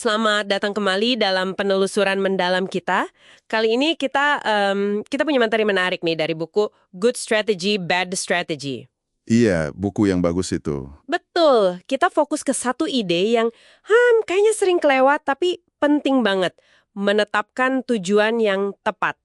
Selamat datang kembali dalam penelusuran mendalam kita. Kali ini kita punya materi menarik nih dari buku Good Strategy, Bad Strategy. Iya, buku yang bagus itu. Betul, kita fokus ke satu ide yang kayaknya sering kelewat tapi penting banget. Menetapkan tujuan yang tepat.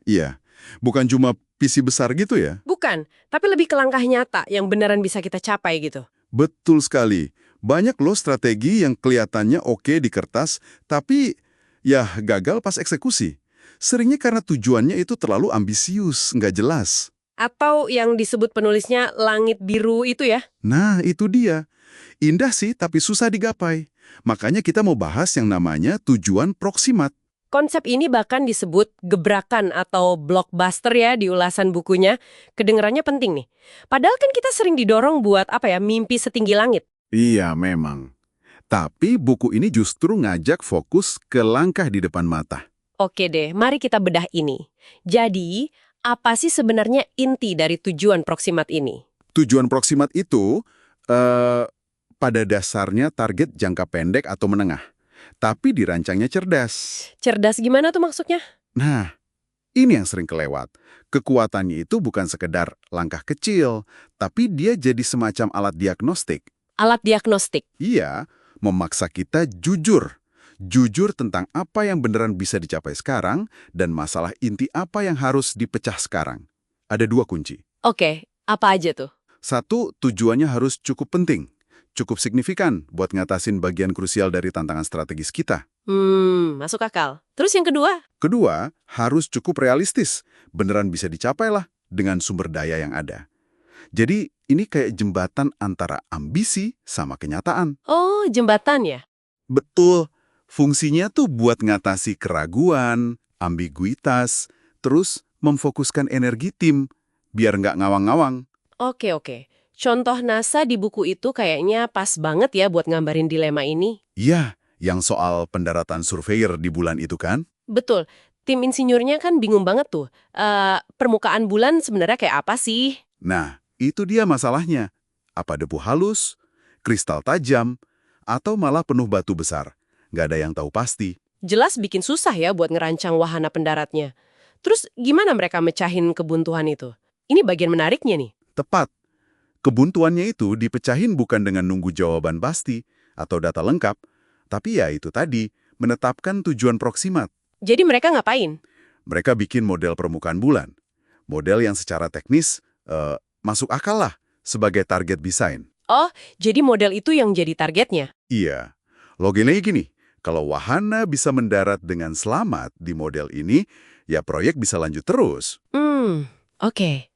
Iya. Bukan cuma visi besar gitu ya? Bukan, tapi lebih ke langkah nyata yang beneran bisa kita capai gitu. Betul sekali. Banyak loh strategi yang kelihatannya oke di kertas, tapi ya gagal pas eksekusi. Seringnya karena tujuannya itu terlalu ambisius, nggak jelas. Atau yang disebut penulisnya langit biru itu ya. Nah, itu dia. Indah sih, tapi susah digapai. Makanya kita mau bahas yang namanya tujuan proksimat. Konsep ini bahkan disebut gebrakan atau blockbuster ya di ulasan bukunya. Kedengarannya penting nih. Padahal kan kita sering didorong buat mimpi setinggi langit. Iya, memang. Tapi buku ini justru ngajak fokus ke langkah di depan mata. Oke deh, mari kita bedah ini. Jadi, apa sih sebenarnya inti dari tujuan proksimat ini? Tujuan proksimat itu pada dasarnya target jangka pendek atau menengah, tapi dirancangnya cerdas. Cerdas gimana tuh maksudnya? Nah, ini yang sering kelewat. Kekuatannya itu bukan sekedar langkah kecil, tapi dia jadi semacam alat diagnostik. Alat diagnostik. Iya, memaksa kita jujur. Jujur tentang apa yang beneran bisa dicapai sekarang dan masalah inti apa yang harus dipecah sekarang. Ada dua kunci. Oke, apa aja tuh? Satu, tujuannya harus cukup penting, cukup signifikan buat ngatasin bagian krusial dari tantangan strategis kita. Masuk akal. Terus yang kedua? Kedua, harus cukup realistis, beneran bisa dicapai lah dengan sumber daya yang ada. Jadi, ini kayak jembatan antara ambisi sama kenyataan. Oh, jembatan ya? Betul, fungsinya tuh buat ngatasi keraguan, ambiguitas, terus memfokuskan energi tim, biar nggak ngawang-ngawang. Oke. Contoh NASA di buku itu kayaknya pas banget ya buat ngambarin dilema ini. Iya, yang soal pendaratan surveyor di bulan itu kan? Betul. Tim insinyurnya kan bingung banget tuh. Permukaan bulan sebenarnya kayak apa sih? Nah, itu dia masalahnya. Apa debu halus, kristal tajam, atau malah penuh batu besar? Nggak ada yang tahu pasti. Jelas bikin susah ya buat ngerancang wahana pendaratnya. Terus gimana mereka mecahin kebuntuan itu? Ini bagian menariknya nih. Tepat. Kebuntuannya itu dipecahin bukan dengan nunggu jawaban pasti atau data lengkap, tapi ya itu tadi, menetapkan tujuan proksimat. Jadi mereka ngapain? Mereka bikin model permukaan bulan. Model yang secara teknis masuk akal lah sebagai target desain. Oh, jadi model itu yang jadi targetnya? Iya. Logikanya gini, kalau wahana bisa mendarat dengan selamat di model ini, ya proyek bisa lanjut terus. Oke.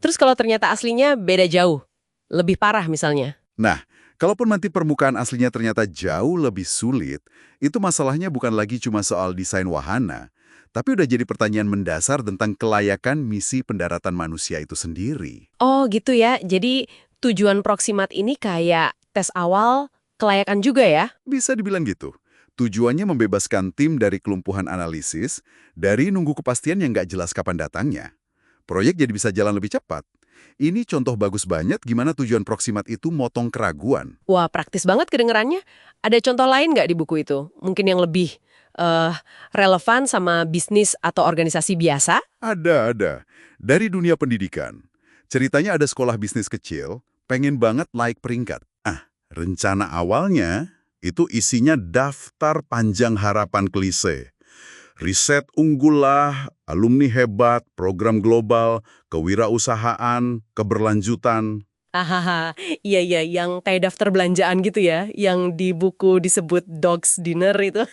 Terus kalau ternyata aslinya beda jauh? Lebih parah misalnya? Nah, kalaupun nanti permukaan aslinya ternyata jauh lebih sulit, itu masalahnya bukan lagi cuma soal desain wahana, tapi udah jadi pertanyaan mendasar tentang kelayakan misi pendaratan manusia itu sendiri. Oh gitu ya, jadi tujuan proksimat ini kayak tes awal kelayakan juga ya? Bisa dibilang gitu. Tujuannya membebaskan tim dari kelumpuhan analisis, dari nunggu kepastian yang nggak jelas kapan datangnya. Proyek jadi bisa jalan lebih cepat. Ini contoh bagus banget gimana tujuan proksimat itu motong keraguan. Wah, praktis banget kedengerannya. Ada contoh lain nggak di buku itu? Mungkin yang lebih eh, relevan sama bisnis atau organisasi biasa? Ada. Dari dunia pendidikan. Ceritanya ada sekolah bisnis kecil, pengen banget naik peringkat. Rencana awalnya itu isinya daftar panjang harapan klise. Riset unggul lah, alumni hebat, program global, kewirausahaan, keberlanjutan. Hahaha, iya, yang kayak daftar belanjaan gitu ya, yang di buku disebut Dog's Dinner itu.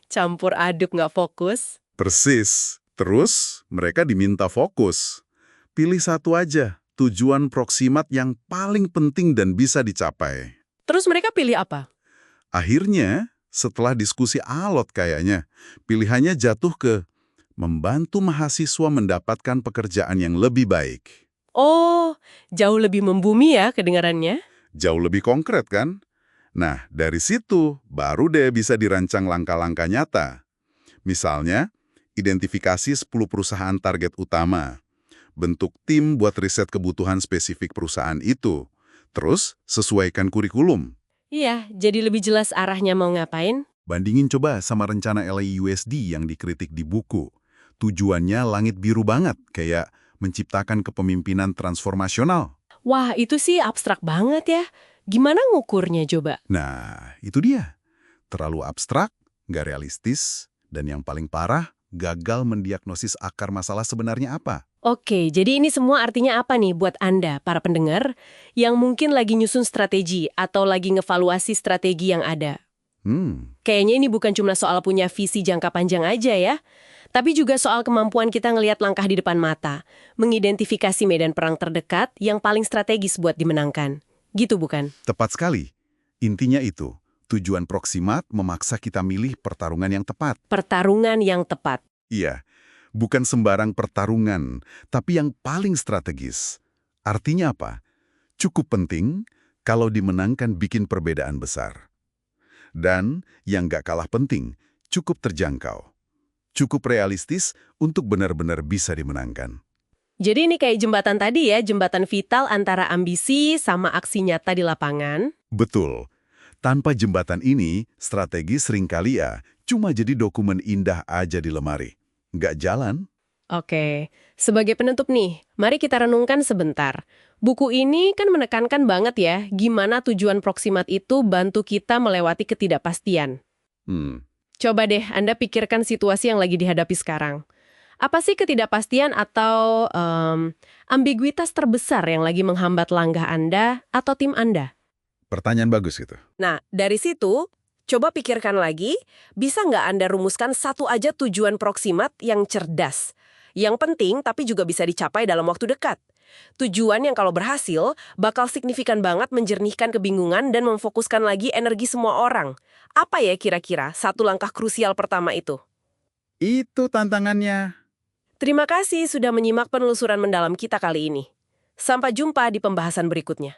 Campur aduk nggak fokus. Persis. Terus mereka diminta fokus. Pilih satu aja, tujuan proksimat yang paling penting dan bisa dicapai. Terus mereka pilih apa? Akhirnya, setelah diskusi alot kayaknya, pilihannya jatuh ke membantu mahasiswa mendapatkan pekerjaan yang lebih baik. Oh, jauh lebih membumi ya kedengarannya. Jauh lebih konkret kan? Nah, dari situ baru deh bisa dirancang langkah-langkah nyata. Misalnya, identifikasi 10 perusahaan target utama. Bentuk tim buat riset kebutuhan spesifik perusahaan itu. Terus, sesuaikan kurikulum. Iya, jadi lebih jelas arahnya mau ngapain. Bandingin coba sama rencana LAUSD yang dikritik di buku. Tujuannya langit biru banget, kayak menciptakan kepemimpinan transformasional. Wah, itu sih abstrak banget ya. Gimana ngukurnya coba? Nah, itu dia. Terlalu abstrak, nggak realistis, dan yang paling parah, gagal mendiagnosis akar masalah sebenarnya apa. Oke, jadi ini semua artinya apa nih buat Anda, para pendengar, yang mungkin lagi nyusun strategi atau lagi ngevaluasi strategi yang ada? Kayaknya ini bukan cuma soal punya visi jangka panjang aja ya, tapi juga soal kemampuan kita ngelihat langkah di depan mata, mengidentifikasi medan perang terdekat yang paling strategis buat dimenangkan. Gitu bukan? Tepat sekali. Intinya itu, tujuan Proximat memaksa kita milih pertarungan yang tepat. Pertarungan yang tepat. Iya, bukan sembarang pertarungan, tapi yang paling strategis. Artinya apa? Cukup penting kalau dimenangkan bikin perbedaan besar. Dan yang gak kalah penting, cukup terjangkau. Cukup realistis untuk benar-benar bisa dimenangkan. Jadi ini kayak jembatan tadi ya, jembatan vital antara ambisi sama aksi nyata di lapangan. Betul. Tanpa jembatan ini, strategi seringkali ya cuma jadi dokumen indah aja di lemari. Nggak jalan. Oke, sebagai penutup nih, mari kita renungkan sebentar. Buku ini kan menekankan banget ya, gimana tujuan Proximat itu bantu kita melewati ketidakpastian. Coba deh Anda pikirkan situasi yang lagi dihadapi sekarang. Apa sih ketidakpastian atau ambiguitas terbesar yang lagi menghambat langkah Anda atau tim Anda? Pertanyaan bagus itu. Nah, dari situ, coba pikirkan lagi, bisa nggak Anda rumuskan satu aja tujuan Proximat yang cerdas? Yang penting, tapi juga bisa dicapai dalam waktu dekat. Tujuan yang kalau berhasil, bakal signifikan banget menjernihkan kebingungan dan memfokuskan lagi energi semua orang. Apa ya kira-kira satu langkah krusial pertama itu? Itu tantangannya. Terima kasih sudah menyimak penelusuran mendalam kita kali ini. Sampai jumpa di pembahasan berikutnya.